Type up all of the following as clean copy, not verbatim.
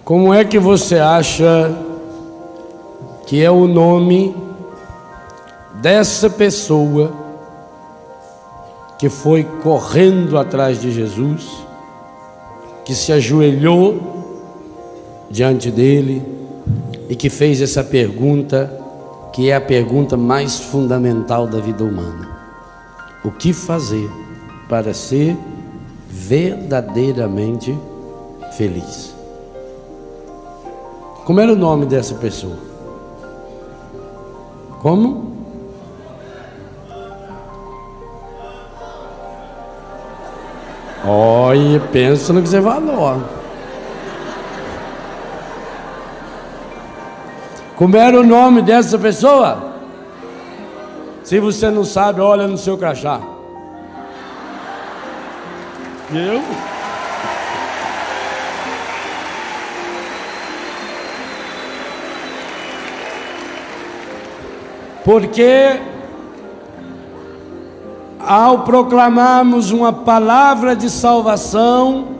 Como é que você acha que é o nome dessa pessoa que foi correndo atrás de Jesus, que se ajoelhou diante dele e que fez essa pergunta, que é a pergunta mais fundamental da vida humana: o que fazer para ser verdadeiramente feliz? Como era o nome dessa pessoa? Como? Olha, pensa no que você falou. Como era o nome dessa pessoa? Se você não sabe, olha no seu crachá. Eu? Porque ao proclamarmos uma palavra de salvação,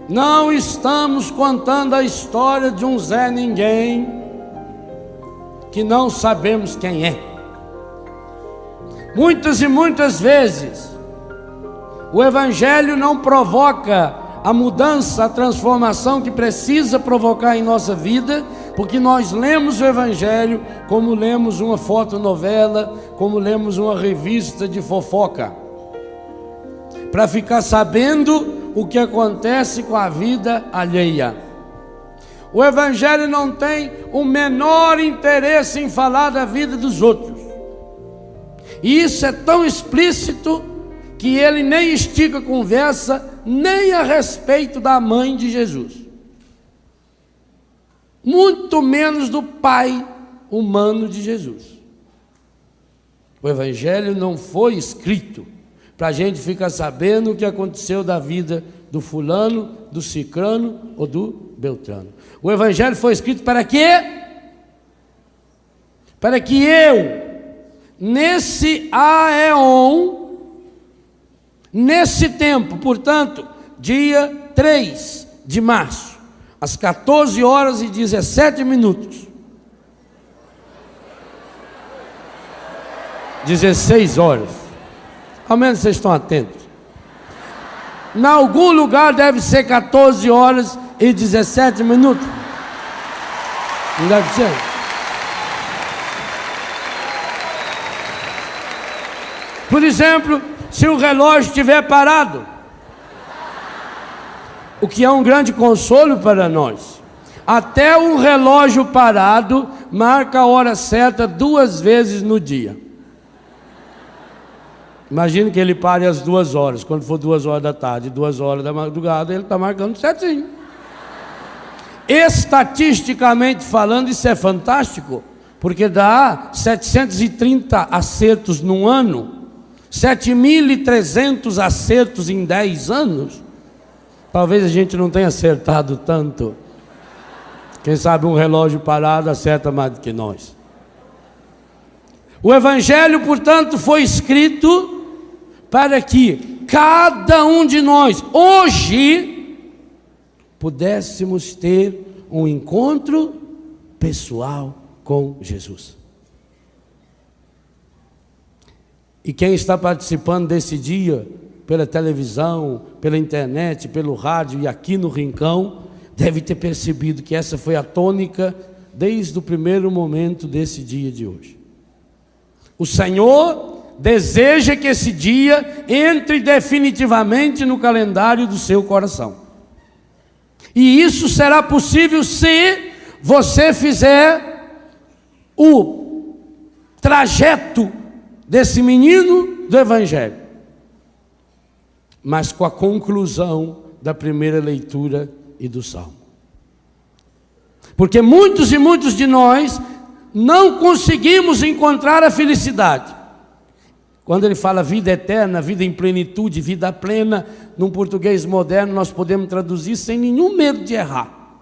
não estamos contando a história de um Zé Ninguém que não sabemos quem é. Muitas e muitas vezes o Evangelho não provoca a mudança, a transformação que precisa provocar em nossa vida, porque nós lemos o Evangelho como lemos uma fotonovela, como lemos uma revista de fofoca, para ficar sabendo o que acontece com a vida alheia. O Evangelho não tem o menor interesse em falar da vida dos outros, e isso é tão explícito que ele nem estica a conversa nem a respeito da mãe de Jesus, muito menos do pai humano de Jesus. O Evangelho não foi escrito para a gente ficar sabendo o que aconteceu da vida do fulano, do cicrano ou do beltrano. O Evangelho foi escrito para quê? Para que eu, nesse aeon, nesse tempo, portanto, dia 3 de março, às 14h17, 16 horas, ao menos vocês estão atentos. Em algum lugar deve ser 14h17. Não deve ser? Por exemplo, se o relógio estiver parado, o que é um grande consolo para nós, até um relógio parado marca a hora certa 2 vezes no dia. Imagine que ele pare às 2 horas, quando for 2 horas da tarde, 2 horas da madrugada, ele está marcando certinho. Estatisticamente falando, isso é fantástico, porque dá 730 acertos num ano, 7.300 acertos em 10 anos. Talvez a gente não tenha acertado tanto. Quem sabe um relógio parado acerta mais do que nós. O Evangelho, portanto, foi escrito para que cada um de nós, hoje, pudéssemos ter um encontro pessoal com Jesus. E quem está participando desse dia, pela televisão, pela internet, pelo rádio e aqui no Rincão, deve ter percebido que essa foi a tônica desde o primeiro momento desse dia de hoje. O Senhor deseja que esse dia entre definitivamente no calendário do seu coração. E isso será possível se você fizer o trajeto desse menino do Evangelho, mas com a conclusão da primeira leitura e do Salmo. Porque muitos e muitos de nós não conseguimos encontrar a felicidade. Quando ele fala vida eterna, vida em plenitude, vida plena, num português moderno, nós podemos traduzir sem nenhum medo de errar.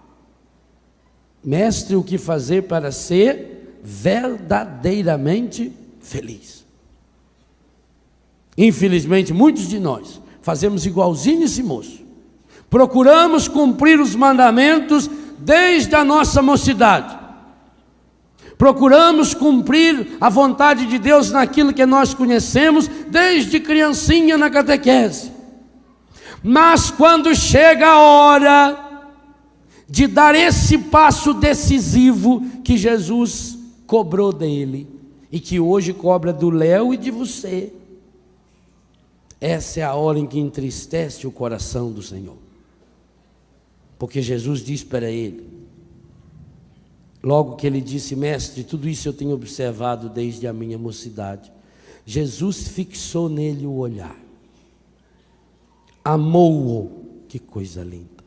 Mestre, o que fazer para ser verdadeiramente feliz? Infelizmente, muitos de nós fazemos igualzinho esse moço. Procuramos cumprir os mandamentos desde a nossa mocidade. Procuramos cumprir a vontade de Deus naquilo que nós conhecemos desde criancinha na catequese. Mas quando chega a hora de dar esse passo decisivo que Jesus cobrou dele e que hoje cobra do Léo e de você, essa é a hora em que entristece o coração do Senhor. Porque Jesus diz para ele, logo que ele disse: mestre, tudo isso eu tenho observado desde a minha mocidade. Jesus fixou nele o olhar, amou-o. Que coisa linda.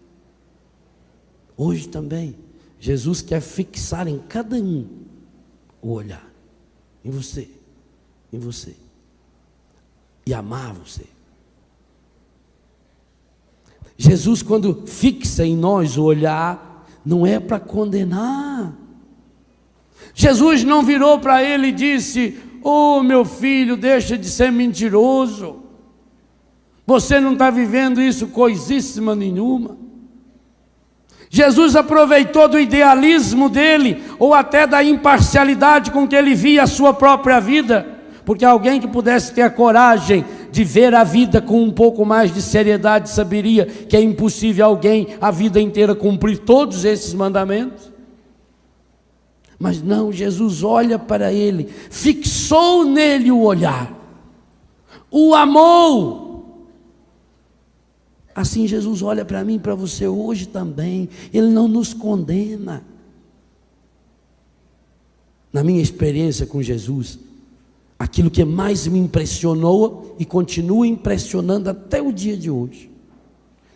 Hoje também Jesus quer fixar em cada um o olhar, em você, e amar você. Jesus, quando fixa em nós o olhar, não é para condenar. Jesus não virou para ele e disse: oh meu filho, deixa de ser mentiroso, você não está vivendo isso coisíssima nenhuma. Jesus aproveitou do idealismo dele, ou até da imparcialidade com que ele via a sua própria vida, porque alguém que pudesse ter a coragem de ver a vida com um pouco mais de seriedade saberia que é impossível alguém a vida inteira cumprir todos esses mandamentos. Mas não, Jesus olha para ele, fixou nele o olhar, o amou. Assim Jesus olha para mim e para você hoje também. Ele não nos condena. Na minha experiência com Jesus, aquilo que mais me impressionou e continua impressionando até o dia de hoje,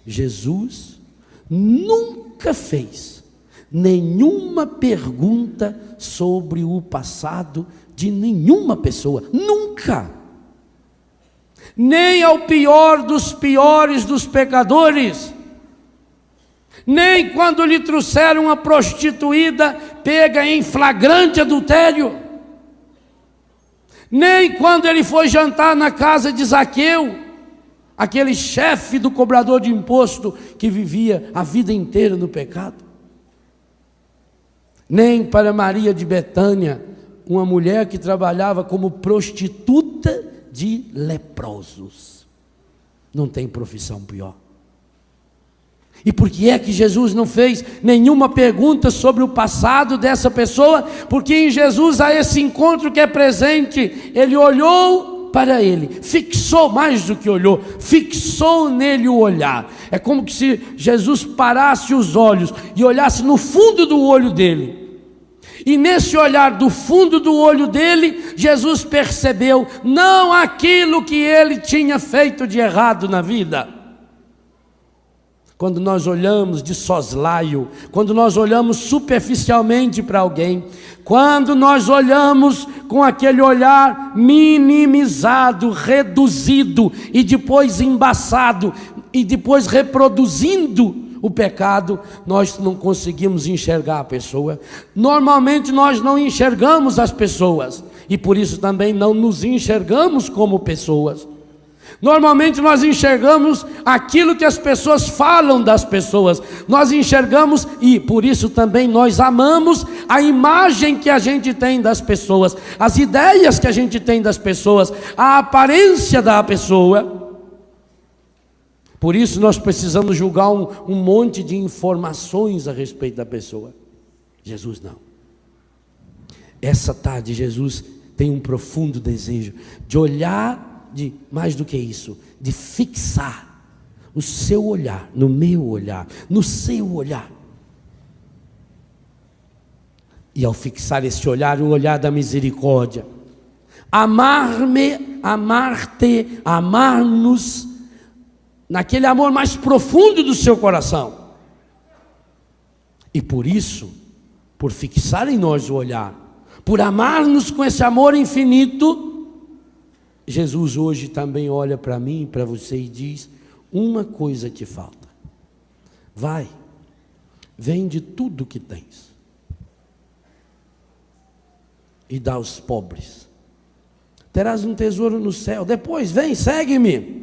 Jesus nunca fez nenhuma pergunta sobre o passado de nenhuma pessoa, nunca. Nem ao pior dos piores dos pecadores, nem quando lhe trouxeram uma prostituída pega em flagrante adultério, nem quando ele foi jantar na casa de Zaqueu, aquele chefe do cobrador de imposto que vivia a vida inteira no pecado, nem para Maria de Betânia, uma mulher que trabalhava como prostituta de leprosos. Não tem profissão pior. E por que é que Jesus não fez nenhuma pergunta sobre o passado dessa pessoa? Porque em Jesus há esse encontro que é presente. Ele olhou para ele, fixou, mais do que olhou, fixou nele o olhar. É como se Jesus parasse os olhos e olhasse no fundo do olho dele. E nesse olhar do fundo do olho dele, Jesus percebeu não aquilo que ele tinha feito de errado na vida. Quando nós olhamos de soslaio, quando nós olhamos superficialmente para alguém, quando nós olhamos com aquele olhar minimizado, reduzido e depois embaçado e depois reproduzindo o pecado, nós não conseguimos enxergar a pessoa. Normalmente nós não enxergamos as pessoas e por isso também não nos enxergamos como pessoas. Normalmente nós enxergamos aquilo que as pessoas falam das pessoas, nós enxergamos e por isso também nós amamos a imagem que a gente tem das pessoas, as ideias que a gente tem das pessoas, a aparência da pessoa. Por isso nós precisamos julgar um monte de informações a respeito da pessoa. Jesus não. Essa tarde Jesus tem um profundo desejo de olhar, de mais do que isso, de fixar o seu olhar no meu olhar, no seu olhar. E ao fixar esse olhar, o olhar da misericórdia, amar-me, amar-te, amar-nos, naquele amor mais profundo do seu coração. E por isso, por fixar em nós o olhar, por amar-nos com esse amor infinito, Jesus hoje também olha para mim e para você e diz: uma coisa te falta. Vai, vende tudo que tens e dá aos pobres. Terás um tesouro no céu. Depois vem, segue-me.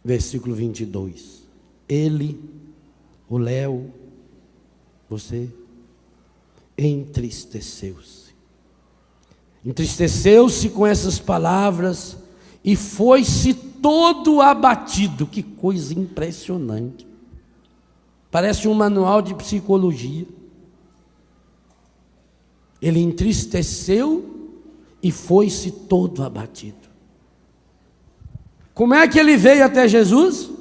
versículo 22. Ele, o Léo, você, entristeceu-se. Entristeceu-se com essas palavras e foi-se todo abatido. Que coisa impressionante. Parece um manual de psicologia. Ele entristeceu e foi-se todo abatido. Como é que ele veio até Jesus?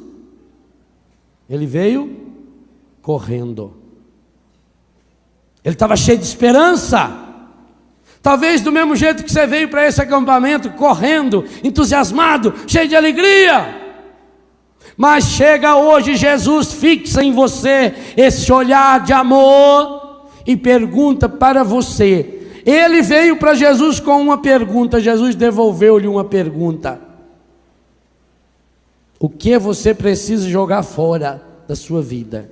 Ele veio correndo. Ele estava cheio de esperança. Talvez do mesmo jeito que você veio para esse acampamento, correndo, entusiasmado, cheio de alegria. Mas chega hoje, Jesus fixa em você esse olhar de amor e pergunta para você. Ele veio para Jesus com uma pergunta, Jesus devolveu-lhe uma pergunta. O que você precisa jogar fora da sua vida?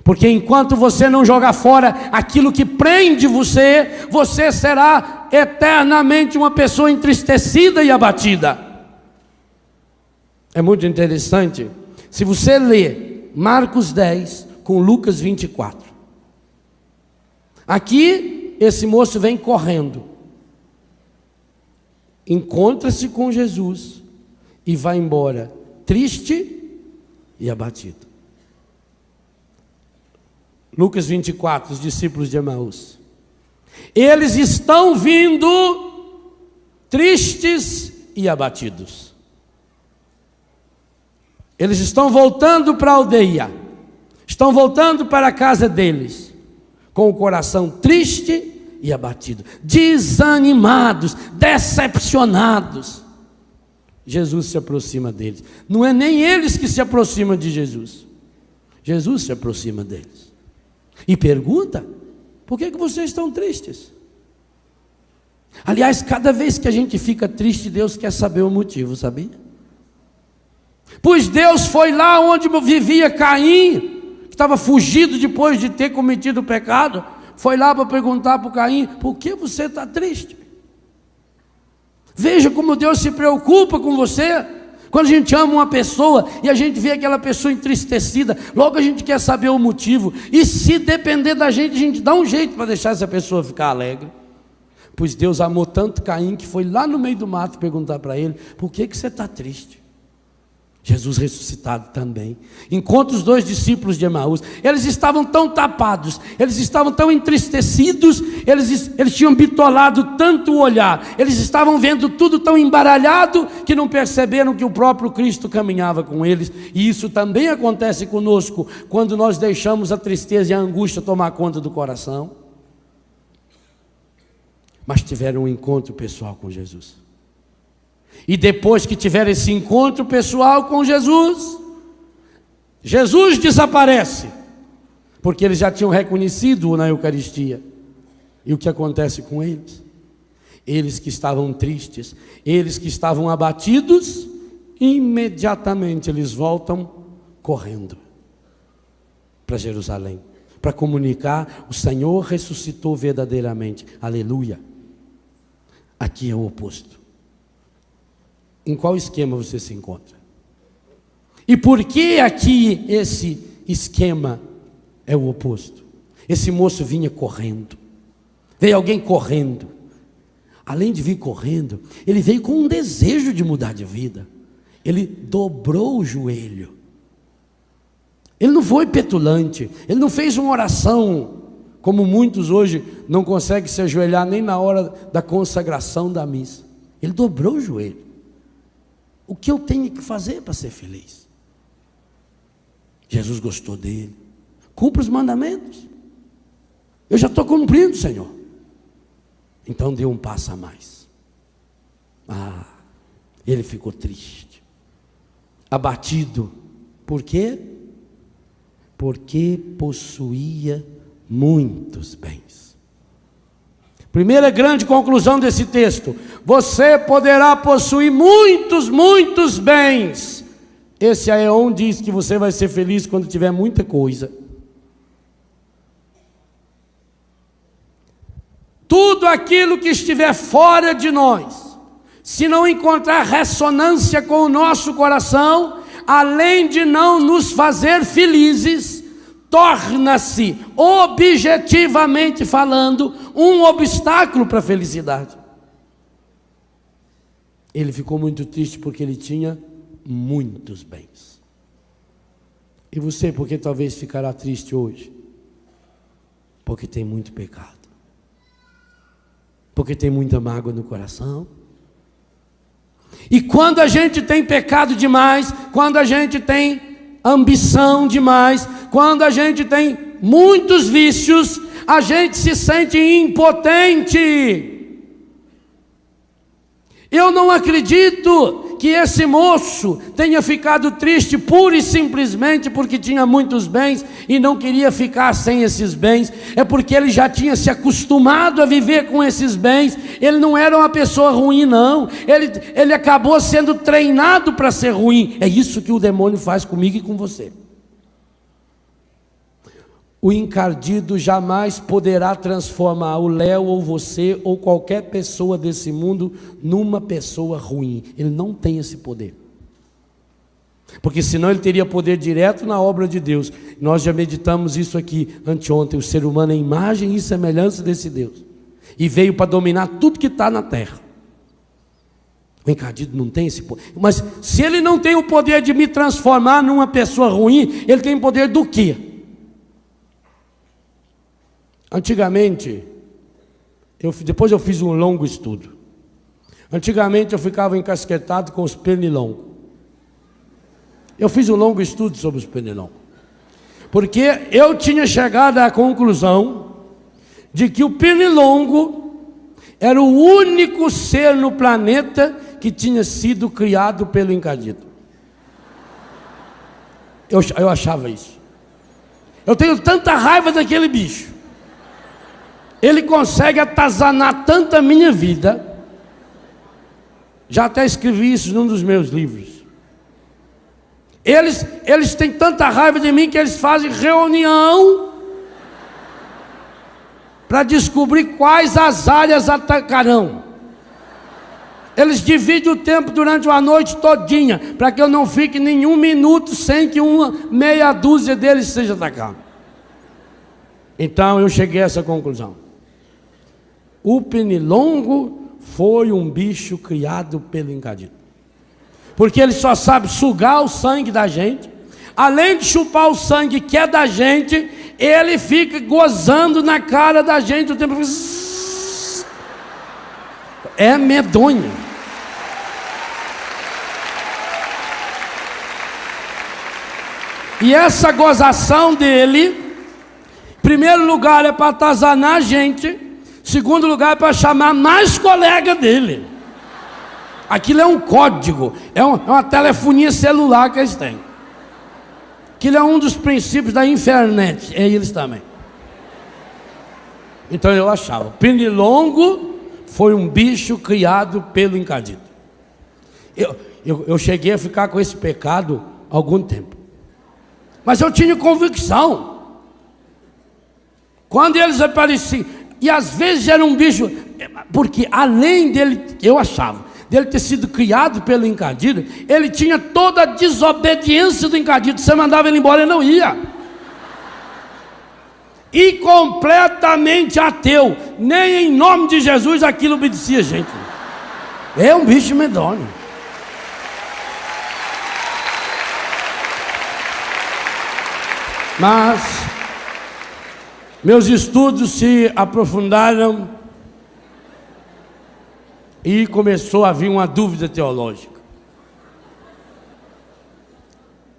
Porque enquanto você não jogar fora aquilo que prende você, você será eternamente uma pessoa entristecida e abatida. É muito interessante, se você ler Marcos 10 com Lucas 24. Aqui, esse moço vem correndo, encontra-se com Jesus e vai embora, triste e abatido. Lucas 24, os discípulos de Emaús. Eles estão vindo tristes e abatidos. Eles estão voltando para a aldeia, estão voltando para a casa deles, com o coração triste e abatido, desanimados, decepcionados. Jesus se aproxima deles. Não é nem eles que se aproximam de Jesus, Jesus se aproxima deles e pergunta: por que vocês estão tristes? Aliás, cada vez que a gente fica triste, Deus quer saber o motivo, sabia? Pois Deus foi lá onde vivia Caim, que estava fugido depois de ter cometido o pecado, foi lá para perguntar para Caim: por que você está triste? Veja como Deus se preocupa com você. Quando a gente ama uma pessoa e a gente vê aquela pessoa entristecida, logo a gente quer saber o motivo, e se depender da gente, a gente dá um jeito para deixar essa pessoa ficar alegre. Pois Deus amou tanto Caim que foi lá no meio do mato perguntar para ele: por que você está triste? Jesus ressuscitado também encontra os dois discípulos de Emaús. Eles estavam tão tapados, eles estavam tão entristecidos, eles tinham bitolado tanto o olhar, eles estavam vendo tudo tão embaralhado, que não perceberam que o próprio Cristo caminhava com eles. E isso também acontece conosco, quando nós deixamos a tristeza e a angústia tomar conta do coração. Mas tiveram um encontro pessoal com Jesus. E depois que tiver esse encontro pessoal com Jesus, Jesus desaparece, porque eles já tinham reconhecido-o na Eucaristia. E o que acontece com eles? Eles que estavam tristes, eles que estavam abatidos, imediatamente eles voltam correndo para Jerusalém, para comunicar: o Senhor ressuscitou verdadeiramente. Aleluia. Aqui é o oposto. Em qual esquema você se encontra? E por que aqui esse esquema é o oposto? Esse moço vinha correndo, veio alguém correndo. Além de vir correndo, ele veio com um desejo de mudar de vida. Ele dobrou o joelho. Ele não foi petulante, ele não fez uma oração, como muitos hoje não conseguem se ajoelhar nem na hora da consagração da missa. Ele dobrou o joelho. O que eu tenho que fazer para ser feliz? Jesus gostou dele. Cumpra os mandamentos. Eu já estou cumprindo, Senhor. Então dê um passo a mais. Ele ficou triste, abatido. Por quê? Porque possuía muitos bens. Primeira grande conclusão desse texto: você poderá possuir muitos bens. Esse Aeon diz que você vai ser feliz quando tiver muita coisa. Tudo aquilo que estiver fora de nós, se não encontrar ressonância com o nosso coração, além de não nos fazer felizes, torna-se, objetivamente falando, um obstáculo para a felicidade. Ele ficou muito triste porque ele tinha muitos bens. E você, por que talvez ficará triste hoje? Porque tem muito pecado. Porque tem muita mágoa no coração. E quando a gente tem pecado demais, quando a gente tem ambição demais, quando a gente tem muitos vícios, a gente se sente impotente. Eu não acredito que esse moço tenha ficado triste pura e simplesmente porque tinha muitos bens e não queria ficar sem esses bens. É porque ele já tinha se acostumado a viver com esses bens. Ele não era uma pessoa ruim, não. Ele acabou sendo treinado para ser ruim. É isso que o demônio faz comigo e com você. O encardido jamais poderá transformar o Léo ou você ou qualquer pessoa desse mundo numa pessoa ruim. Ele não tem esse poder. Porque senão ele teria poder direto na obra de Deus. Nós já meditamos isso aqui anteontem. O ser humano é imagem e semelhança desse Deus. E veio para dominar tudo que está na terra. O encardido não tem esse poder. Mas se ele não tem o poder de me transformar numa pessoa ruim, ele tem poder do quê? Antigamente, depois eu fiz um longo estudo. Antigamente eu ficava encasquetado com os pernilongos. Eu fiz um longo estudo sobre os pernilongos. Porque eu tinha chegado à conclusão de que o pernilongo era o único ser no planeta que tinha sido criado pelo encardido. Eu achava isso. Eu tenho tanta raiva daquele bicho. Ele consegue atazanar tanto a minha vida. Já até escrevi isso num dos meus livros. Eles têm tanta raiva de mim que eles fazem reunião para descobrir quais as áreas atacarão. Eles dividem o tempo durante a noite todinha, para que eu não fique nenhum minuto sem que uma meia dúzia deles seja atacado. Então eu cheguei a essa conclusão. O pernilongo foi um bicho criado pelo encardido. Porque ele só sabe sugar o sangue da gente. Além de chupar o sangue que é da gente, ele fica gozando na cara da gente o tempo. É medonho. E essa gozação dele, em primeiro lugar, é para atazanar a gente. Segundo lugar, é para chamar mais colega dele. Aquilo é um código, é uma telefonia celular que eles têm. Aquilo é um dos princípios da internet, é eles também. Então eu achava, pernilongo foi um bicho criado pelo encardido. Eu cheguei a ficar com esse pecado há algum tempo. Mas eu tinha convicção. Quando eles apareciam, e às vezes era um bicho, porque além dele, eu achava, dele ter sido criado pelo encardido, ele tinha toda a desobediência do encardido. Você mandava ele embora, ele não ia. E completamente ateu. Nem em nome de Jesus aquilo obedecia, gente. É um bicho medonho. Mas meus estudos se aprofundaram e começou a vir uma dúvida teológica.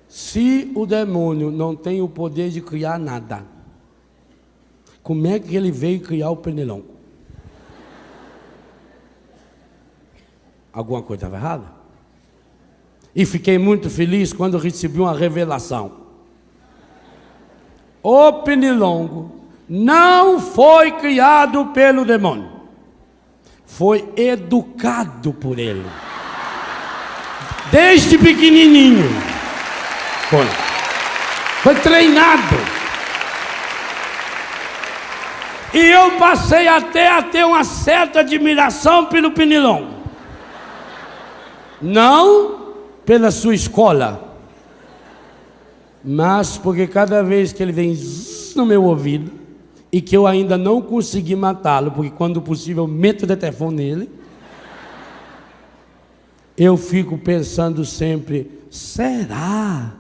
Se o demônio não tem o poder de criar nada, como é que ele veio criar o pernilongo? Alguma coisa estava errada? E fiquei muito feliz quando recebi uma revelação. O pernilongo não foi criado pelo demônio, foi educado por ele. Desde pequenininho. Foi treinado. E eu passei até a ter uma certa admiração pelo pernilongo. Não pela sua escola, mas porque cada vez que ele vem no meu ouvido, e que eu ainda não consegui matá-lo, porque quando possível eu meto o telefone nele, eu fico pensando sempre: será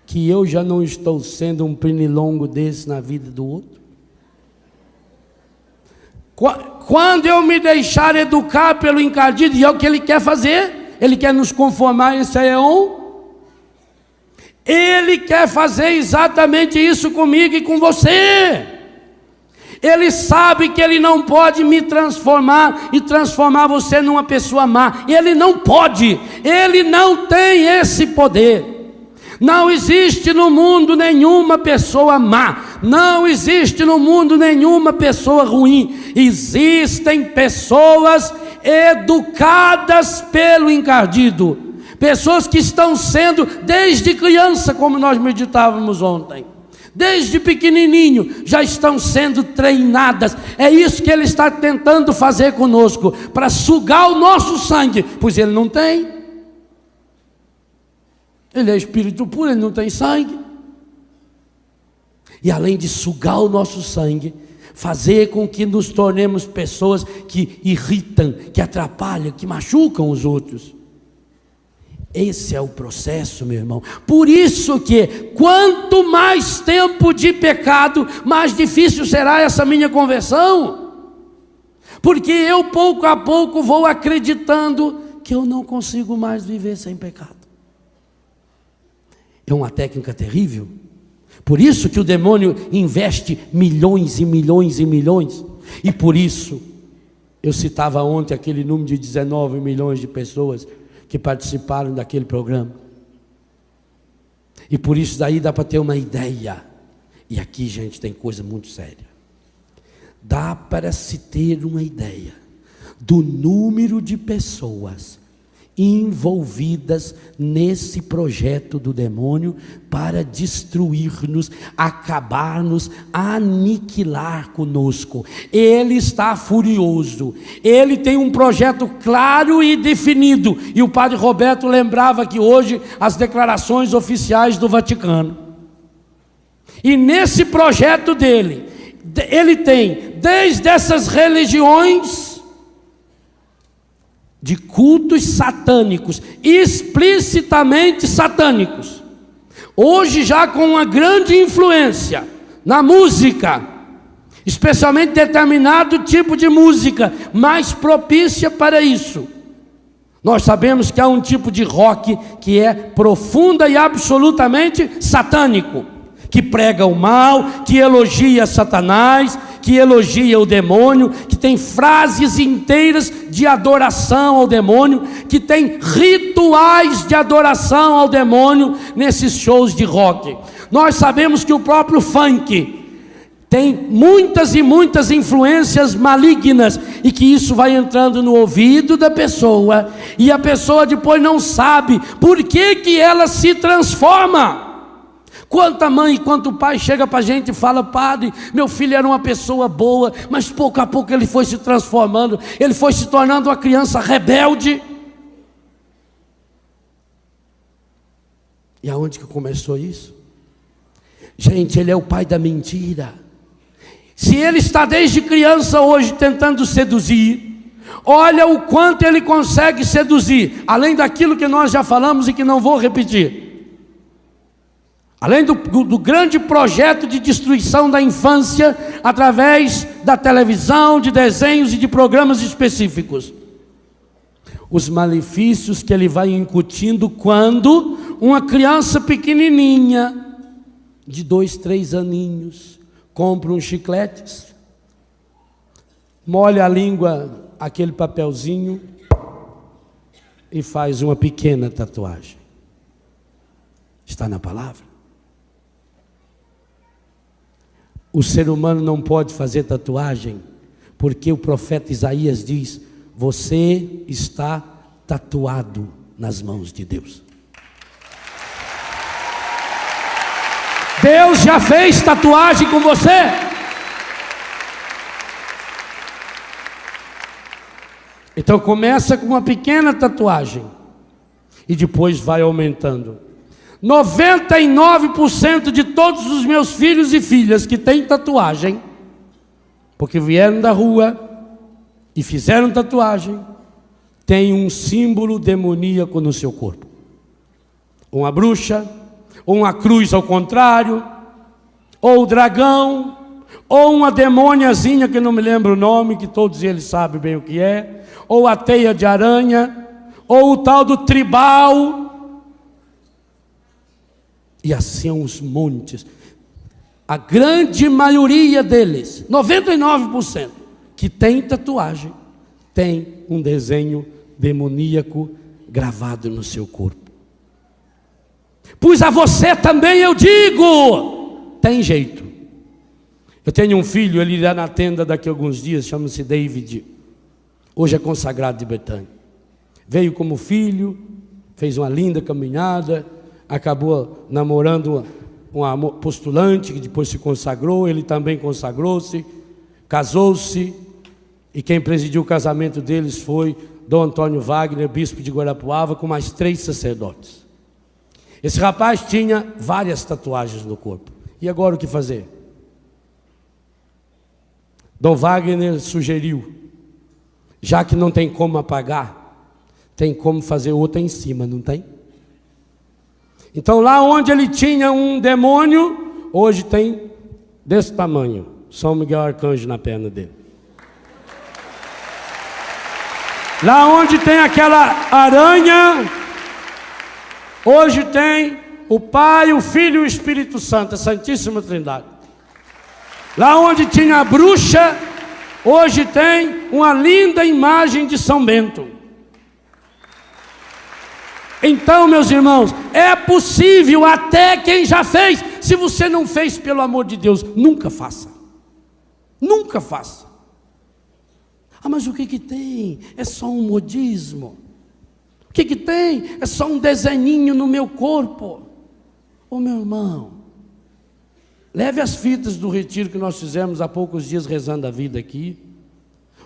que eu já não estou sendo um pernilongo desse na vida do outro? Quando eu me deixar educar pelo encardido, e é o que ele quer fazer, ele quer nos conformar em Seon, ele quer fazer exatamente isso comigo e com você. Ele sabe que ele não pode me transformar e transformar você numa pessoa má. Ele não pode, ele não tem esse poder. Não existe no mundo nenhuma pessoa má, não existe no mundo nenhuma pessoa ruim. Existem pessoas educadas pelo encardido, pessoas que estão sendo desde criança, como nós meditávamos ontem, desde pequenininho já estão sendo treinadas. É isso que ele está tentando fazer conosco, para sugar o nosso sangue, pois ele não tem. Ele é espírito puro, ele não tem sangue. E além de sugar o nosso sangue, fazer com que nos tornemos pessoas que irritam, que atrapalham, que machucam os outros. Esse é o processo, meu irmão. Por isso que quanto mais tempo de pecado, mais difícil será essa minha conversão. Porque eu pouco a pouco vou acreditando que eu não consigo mais viver sem pecado. É uma técnica terrível. Por isso que o demônio investe milhões e milhões e milhões. E por isso, eu citava ontem aquele número de 19 milhões de pessoas que participaram daquele programa. E por isso daí dá para ter uma ideia. E aqui, gente, tem coisa muito séria. Dá para se ter uma ideia do número de pessoas envolvidas nesse projeto do demônio para destruir-nos, acabar-nos, aniquilar conosco. Ele está furioso, ele tem um projeto claro e definido, e o padre Roberto lembrava que hoje as declarações oficiais do Vaticano, e nesse projeto dele, ele tem desde essas religiões de cultos satânicos, explicitamente satânicos, hoje já com uma grande influência na música, especialmente determinado tipo de música mais propícia para isso. Nós sabemos que há um tipo de rock que é profunda e absolutamente satânico, que prega o mal, que elogia Satanás, que elogia o demônio, que tem frases inteiras de adoração ao demônio, que tem rituais de adoração ao demônio nesses shows de rock. Nós sabemos que o próprio funk tem muitas e muitas influências malignas, e que isso vai entrando no ouvido da pessoa, e a pessoa depois não sabe por que ela se transforma. Quanta mãe e quanto pai chega para a gente e fala: padre, meu filho era uma pessoa boa, mas pouco a pouco ele foi se transformando, ele foi se tornando uma criança rebelde. E aonde que começou isso? Gente, ele é o pai da mentira. Se ele está desde criança hoje tentando seduzir, olha o quanto ele consegue seduzir, além daquilo que nós já falamos e que não vou repetir. Além do grande projeto de destruição da infância, através da televisão, de desenhos e de programas específicos. Os malefícios que ele vai incutindo quando uma criança pequenininha, de 2, 3 aninhos, compra uns chicletes, molha a língua, aquele papelzinho, e faz uma pequena tatuagem. Está na palavra. O ser humano não pode fazer tatuagem, porque o profeta Isaías diz: você está tatuado nas mãos de Deus. Deus já fez tatuagem com você. Então começa com uma pequena tatuagem, e depois vai aumentando. 99% de todos os meus filhos e filhas que têm tatuagem, porque vieram da rua e fizeram tatuagem, tem um símbolo demoníaco no seu corpo. Uma bruxa, ou uma cruz ao contrário, ou o dragão, ou uma demôniazinha que não me lembro o nome, que todos eles sabem bem o que é, ou a teia de aranha, ou o tal do tribal, e assim os montes. A grande maioria deles, 99%, que tem tatuagem, tem um desenho demoníaco gravado no seu corpo. Pois a você também eu digo, tem jeito. Eu tenho um filho, ele irá na tenda daqui a alguns dias, chama-se David, hoje é consagrado de Betânia. Veio como filho, fez uma linda caminhada, acabou namorando uma postulante que depois se consagrou, ele também consagrou-se, casou-se, e quem presidiu o casamento deles foi Dom Antônio Wagner, bispo de Guarapuava, com mais 3 sacerdotes. Esse rapaz tinha várias tatuagens no corpo. E agora o que fazer? Dom Wagner sugeriu, já que não tem como apagar, tem como fazer outra em cima, não tem? Então lá onde ele tinha um demônio, hoje tem desse tamanho, São Miguel Arcanjo na perna dele. Lá onde tem aquela aranha, hoje tem o Pai, o Filho e o Espírito Santo, a Santíssima Trindade. Lá onde tinha a bruxa, hoje tem uma linda imagem de São Bento. Então, meus irmãos, é possível até quem já fez. Se você não fez, pelo amor de Deus, nunca faça. Nunca faça. Ah, mas o que tem? É só um modismo. O que tem? É só um desenhinho no meu corpo. Ô meu irmão, leve as fitas do retiro que nós fizemos há poucos dias rezando a vida aqui.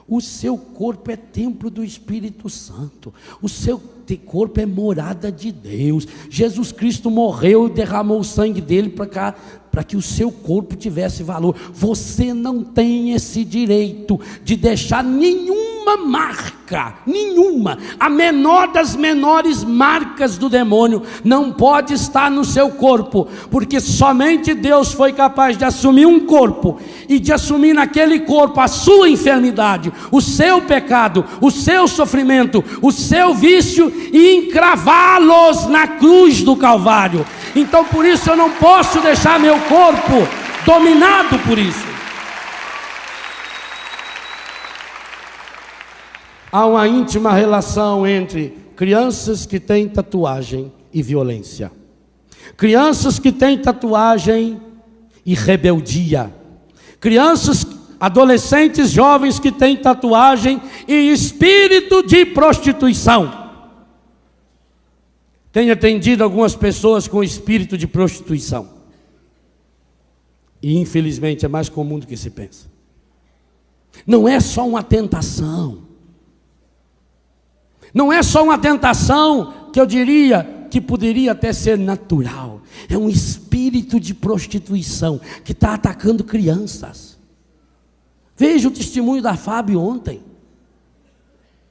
O seu corpo é templo do Espírito Santo. O seu corpo é morada de Deus. Jesus Cristo morreu e derramou o sangue dele para que o seu corpo tivesse valor. Você não tem esse direito de deixar nenhuma marca, nenhuma, a menor das menores marcas do demônio não pode estar no seu corpo, porque somente Deus foi capaz de assumir um corpo e de assumir naquele corpo a sua enfermidade, o seu pecado, o seu sofrimento, o seu vício e encravá-los na cruz do Calvário. Então por isso eu não posso deixar meu corpo dominado por isso. Há uma íntima relação entre crianças que têm tatuagem e violência, crianças que têm tatuagem e rebeldia, crianças, adolescentes, jovens que têm tatuagem e espírito de prostituição. Tenho atendido algumas pessoas com espírito de prostituição, e infelizmente é mais comum do que se pensa. Não é só uma tentação, não é só uma tentação que eu diria que poderia até ser natural. É um espírito de prostituição que está atacando crianças. Veja o testemunho da Fábio ontem.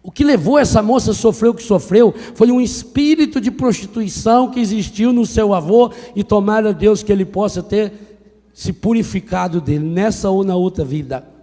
O que levou essa moça a sofrer o que sofreu foi um espírito de prostituição que existiu no seu avô, e tomara Deus que ele possa ter se purificado dele nessa ou na outra vida.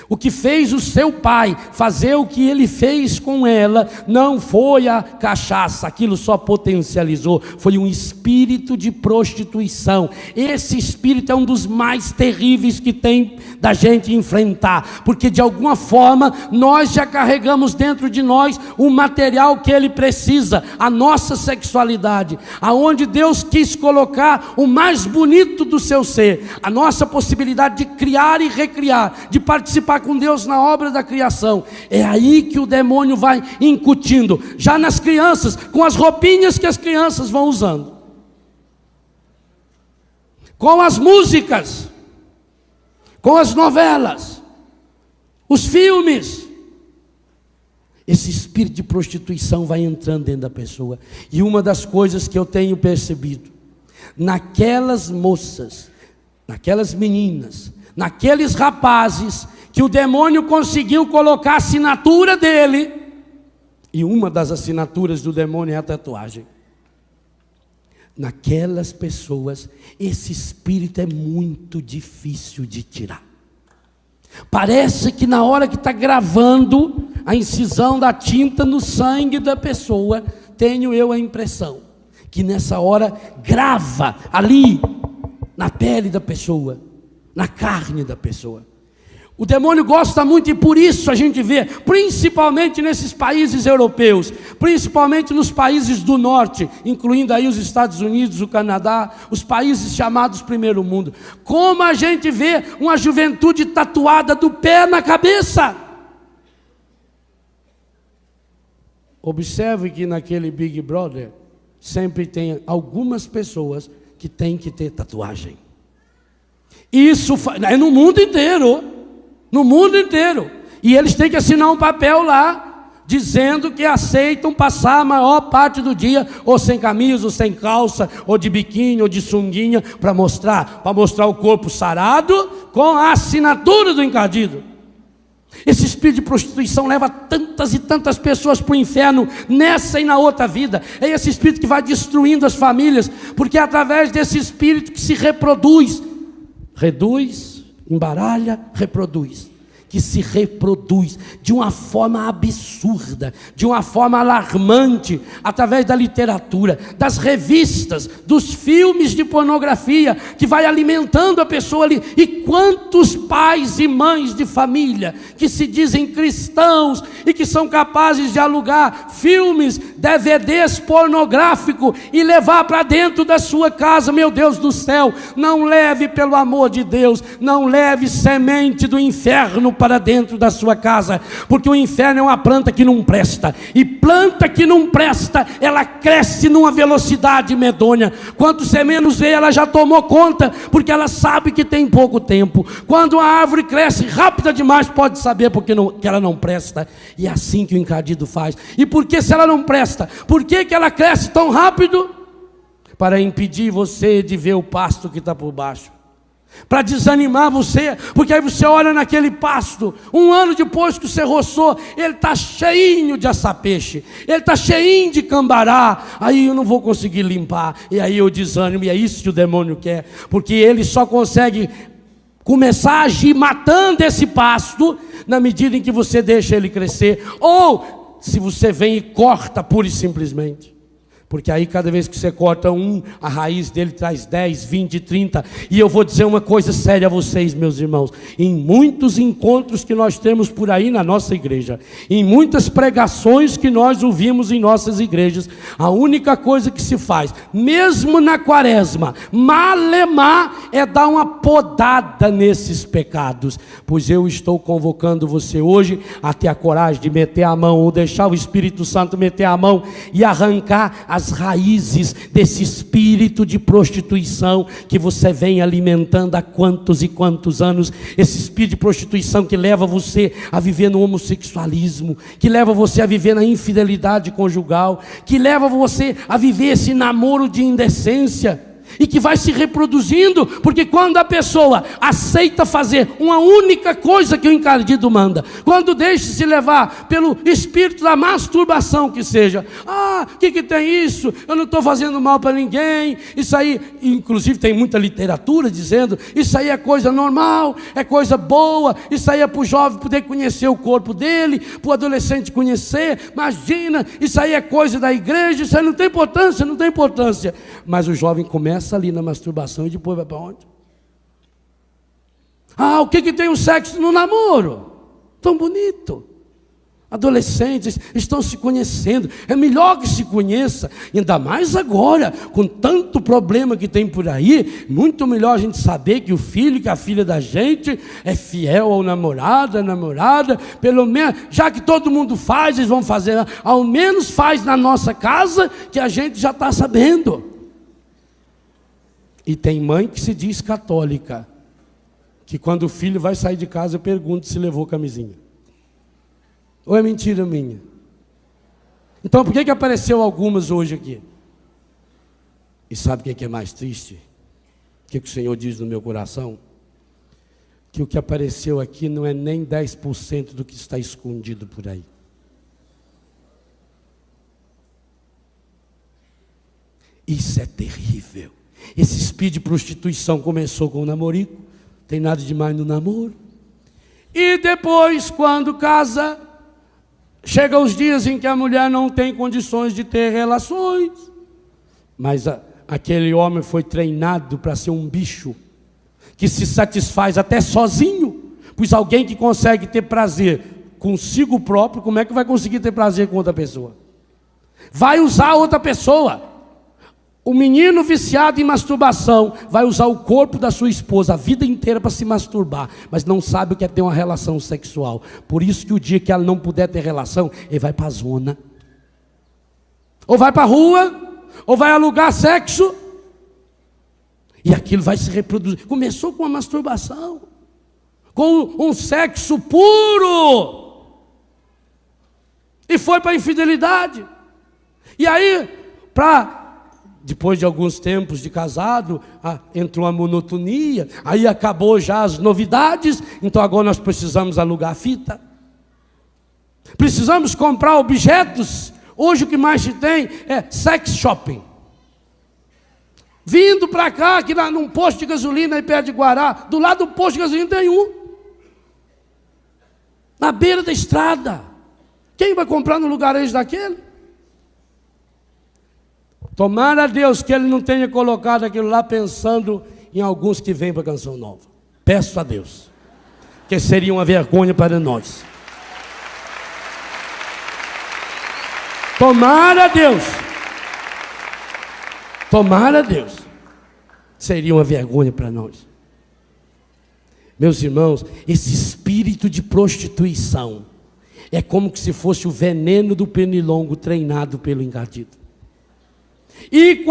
O que fez o seu pai fazer o que ele fez com ela não foi a cachaça, aquilo só potencializou, foi um espírito de prostituição. Esse espírito é um dos mais terríveis que tem da gente enfrentar, porque de alguma forma nós já carregamos dentro de nós o material que ele precisa, a nossa sexualidade, aonde Deus quis colocar o mais bonito do seu ser, a nossa possibilidade de criar e recriar, de participar com Deus na obra da criação. É aí que o demônio vai incutindo, já nas crianças, com as roupinhas que as crianças vão usando, com as músicas, com as novelas, os filmes. esse espírito de prostituição vai entrando dentro da pessoa. E uma das coisas que eu tenho percebido, naquelas moças, naquelas meninas, naqueles rapazes, que o demônio conseguiu colocar a assinatura dele, e uma das assinaturas do demônio é a tatuagem. Naquelas pessoas, esse espírito é muito difícil de tirar. Parece que na hora que está gravando a incisão da tinta no sangue da pessoa, tenho eu a impressão que nessa hora grava ali na pele da pessoa, na carne da pessoa. O demônio gosta muito, e por isso a gente vê, principalmente nesses países europeus, principalmente nos países do norte, incluindo aí os Estados Unidos, o Canadá, os países chamados primeiro mundo, como a gente vê uma juventude tatuada do pé na cabeça. Observe que naquele Big Brother sempre tem algumas pessoas que têm que ter tatuagem. Isso é no mundo inteiro. No mundo inteiro. E eles têm que assinar um papel lá, dizendo que aceitam passar a maior parte do dia, ou sem camisa, ou sem calça, ou de biquíni, ou de sunguinha, para mostrar o corpo sarado, com a assinatura do encardido. Esse espírito de prostituição leva tantas e tantas pessoas para o inferno, nessa e na outra vida. É esse espírito que vai destruindo as famílias, porque é através desse espírito que se reproduz, reduz, embaralha, reproduz, que se reproduz de uma forma absurda, de uma forma alarmante, através da literatura, das revistas, dos filmes de pornografia, que vai alimentando a pessoa ali. E quantos pais e mães de família que se dizem cristãos e que são capazes de alugar filmes, DVDs pornográficos e levar para dentro da sua casa. Meu Deus do céu, não leve, pelo amor de Deus, não leve semente do inferno para dentro da sua casa, porque o inferno é uma planta que não presta, e planta que não presta, ela cresce numa velocidade medonha. Quando você menos vê, ela já tomou conta, porque ela sabe que tem pouco tempo. Quando a árvore cresce rápida demais, pode saber porque que ela não presta. E é assim que o encardido faz. E por que, se ela não presta, por que ela cresce tão rápido? Para impedir você de ver o pasto que está por baixo, para desanimar você, porque aí você olha naquele pasto, um ano depois que você roçou, ele está cheinho de açapeixe, ele está cheinho de cambará, aí eu não vou conseguir limpar, e aí eu desânimo. E é isso que o demônio quer, porque ele só consegue começar a agir matando esse pasto, na medida em que você deixa ele crescer, ou se você vem e corta pura e simplesmente. Porque aí cada vez que você corta um, a raiz dele traz 10, 20, 30. E eu vou dizer uma coisa séria a vocês, meus irmãos. Em muitos encontros que nós temos por aí na nossa igreja, em muitas pregações que nós ouvimos em nossas igrejas, a única coisa que se faz, mesmo na quaresma, malemar, é dar uma podada nesses pecados. Pois eu estou convocando você hoje a ter a coragem de meter a mão, ou deixar o Espírito Santo meter a mão e arrancar as raízes desse espírito de prostituição que você vem alimentando há quantos e quantos anos. Esse espírito de prostituição que leva você a viver no homossexualismo, que leva você a viver na infidelidade conjugal, que leva você a viver esse namoro de indecência, e que vai se reproduzindo, porque quando a pessoa aceita fazer uma única coisa que o encardido manda, quando deixa-se levar pelo espírito da masturbação, que seja, o que tem isso? Eu não estou fazendo mal para ninguém, isso aí, inclusive tem muita literatura dizendo, isso aí é coisa normal, é coisa boa, isso aí é para o jovem poder conhecer o corpo dele, para o adolescente conhecer, imagina, isso aí é coisa da igreja, isso aí não tem importância, não tem importância. Mas o jovem começa ali na masturbação e depois vai para onde? O que tem o sexo no namoro? Tão bonito. Adolescentes estão se conhecendo, é melhor que se conheça, ainda mais agora, com tanto problema que tem por aí, muito melhor a gente saber que o filho, que a filha da gente é fiel ao namorado, à namorada, pelo menos, já que todo mundo faz, eles vão fazer, ao menos faz na nossa casa, que a gente já está sabendo. E tem mãe que se diz católica, que quando o filho vai sair de casa, pergunta se levou camisinha. Ou é mentira minha? Então por que apareceu algumas hoje aqui? E sabe o que é mais triste? O que o Senhor diz no meu coração? Que o que apareceu aqui não é nem 10% do que está escondido por aí. Isso é terrível. Esse espírito de prostituição começou com o namorico, tem nada demais no namoro. E depois, quando casa, chega os dias em que a mulher não tem condições de ter relações. Mas aquele homem foi treinado para ser um bicho, que se satisfaz até sozinho. Pois alguém que consegue ter prazer consigo próprio, como é que vai conseguir ter prazer com outra pessoa? Vai usar outra pessoa. O menino viciado em masturbação vai usar o corpo da sua esposa a vida inteira para se masturbar, mas não sabe o que é ter uma relação sexual. Por isso que o dia que ela não puder ter relação, ele vai para a zona, ou vai para a rua, ou vai alugar sexo, e aquilo vai se reproduzir. Começou com a masturbação, com um sexo puro, e foi para a infidelidade. E aí, depois de alguns tempos de casado, entrou a monotonia, aí acabou já as novidades, então agora nós precisamos alugar fita, precisamos comprar objetos. Hoje o que mais se tem é sex shopping. Vindo para cá, aqui num posto de gasolina aí perto de Guará, do lado do posto de gasolina tem um, na beira da estrada. Quem vai comprar no lugarejo daquele? Tomara a Deus que Ele não tenha colocado aquilo lá pensando em alguns que vêm para a Canção Nova. Peço a Deus, que seria uma vergonha para nós. Tomara a Deus. Tomara a Deus. Seria uma vergonha para nós. Meus irmãos, esse espírito de prostituição é como se fosse o veneno do pernilongo treinado pelo encardido. E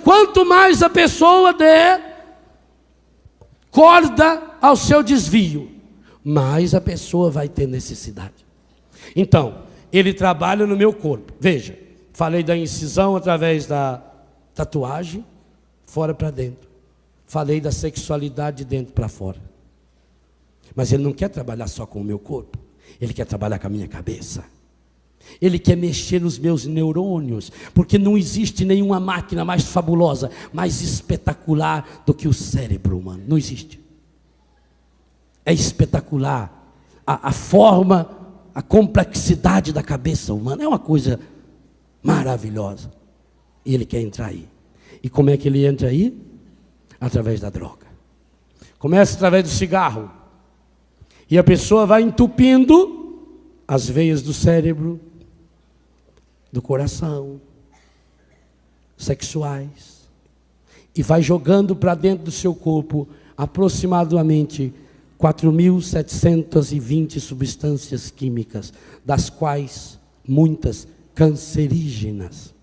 quanto mais a pessoa der corda ao seu desvio, mais a pessoa vai ter necessidade. Então, ele trabalha no meu corpo. Veja, falei da incisão através da tatuagem, fora para dentro. Falei da sexualidade de dentro para fora. Mas ele não quer trabalhar só com o meu corpo, ele quer trabalhar com a minha cabeça. Ele quer mexer nos meus neurônios, porque não existe nenhuma máquina mais fabulosa, mais espetacular do que o cérebro humano. Não existe. É espetacular a forma, a complexidade da cabeça humana. É uma coisa maravilhosa. E ele quer entrar aí. E como é que ele entra aí? Através da droga. Começa através do cigarro. E a pessoa vai entupindo as veias do cérebro, do coração, sexuais, e vai jogando para dentro do seu corpo aproximadamente 4.720 substâncias químicas, das quais muitas cancerígenas.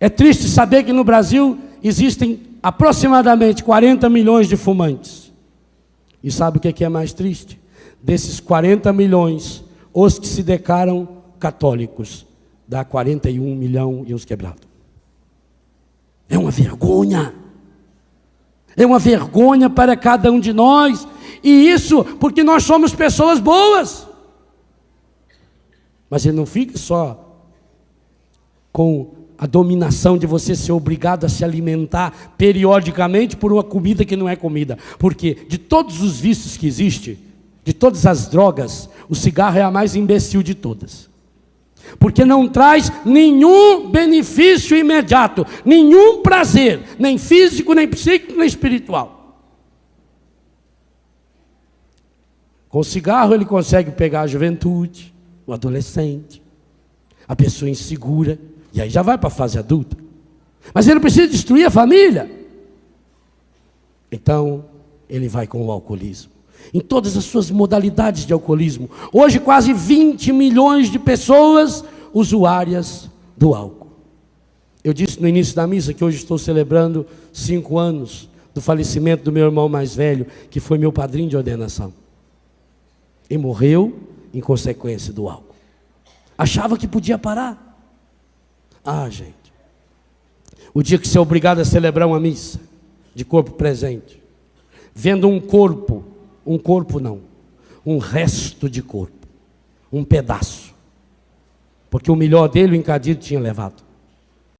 É triste saber que no Brasil existem aproximadamente 40 milhões de fumantes. E sabe o que é mais triste? Desses 40 milhões, os que se declaram católicos, dá 41 milhões e uns quebrados. É uma vergonha. É uma vergonha para cada um de nós. E isso porque nós somos pessoas boas. Mas ele não fica só com a dominação de você ser obrigado a se alimentar periodicamente por uma comida que não é comida. Porque de todos os vícios que existem, de todas as drogas, o cigarro é a mais imbecil de todas. Porque não traz nenhum benefício imediato, nenhum prazer, nem físico, nem psíquico, nem espiritual. Com o cigarro ele consegue pegar a juventude, o adolescente, a pessoa insegura, e aí já vai para a fase adulta. Mas ele precisa destruir a família. Então, ele vai com o alcoolismo. Em todas as suas modalidades de alcoolismo. Hoje quase 20 milhões de pessoas usuárias do álcool. Eu disse no início da missa que hoje estou celebrando 5 anos do falecimento do meu irmão mais velho, que foi meu padrinho de ordenação. E morreu em consequência do álcool. Achava que podia parar. Ah, gente, o dia que você é obrigado a celebrar uma missa de corpo presente, vendo um corpo não, um resto de corpo, um pedaço, porque o melhor dele o encadido tinha levado.